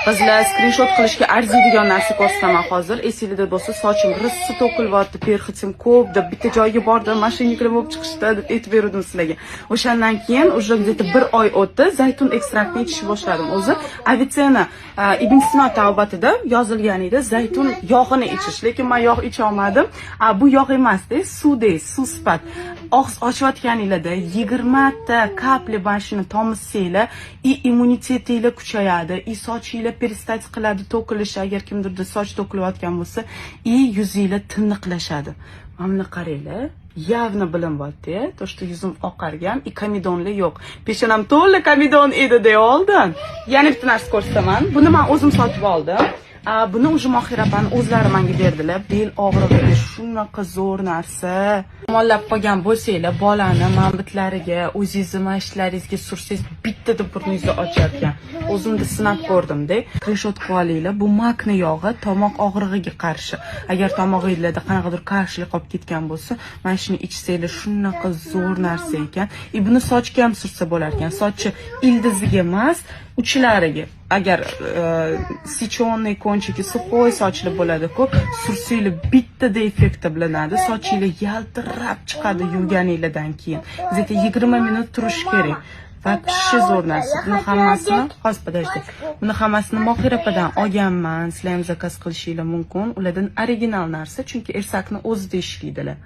Qizlar skrinshot qilishga arziydigan narsa ko'rsataman hozir. Esingizda bo'lsa, sochim rissi to'kilyapti, perxitim ko'p deb bitta joyga bordim, mashinniklar bo'lib chiqishdi deb aytib berdim sizlarga. O'shandan keyin уже где-то 1 oy o'tdi, zaytun ekstraktini ichishni boshladim. O'zi Avitsena Ibn Sino tavbatida yozilgan edi, zaytun yog'ini ichish, lekin men yog' icha olmadim. Bu yog' emasda, suvda, suv sifat. Og'iz ochayotganingizda 20 ta kapli bashini tomizsanglar, immunitetinglar kuchayadi, sochinglar peristaltik qiladi, to'kilishi, agar kimdirda soch to'kilayotgan bo'lsa, yuzinglar tiniqlashadi. Mana qaranglar, явно bilinyapti, to что yuzim oqargan, komidonlar yo'q. Peshonam to'la komidon edi deya oldin. Yana bitta narsa ko'rsataman. Buni men o'zim sotib oldim. Buni уже mohirapan o'zlari menga berdilar. Bel og'rig'iga shunaqa zo'r narsa. Mollab qolgan bo'lsanglar, bolani manbitlariga, o'zingizni mashtlaringizga sursangiz, bittada burningizni ochayotgan. O'zimda sinab ko'rdim-da. Screenshot qilib olinglar. Bu makna yog'i tomoq og'rig'iga qarshi. Agar tomog'ingizda qanaqadir qarshilik qolib ketgan bo'lsa, mana shuni ichsanglar shunaqa zo'r narsa ekan. Buni sochga ham sursa bo'lar ekan. Sochi ildiziga emas, uchlariga. Agar sichonniy konchiki suxoy sochli bo'ladi-ku, sursanglar bittada effekti bilinadi. Sochinglar yaltirab chiqadi yuvganingizdan keyin. Zeta 20 minut turish kerak. Вообще zo'r narsa. Buni hammasini, hozir подожди. Buni hammasini Mohirapadan olganman. Sizlar ham zakaz qilishingiz mumkin. Ulardan original narsa, chunki ersakni o'zida ishlaydilar.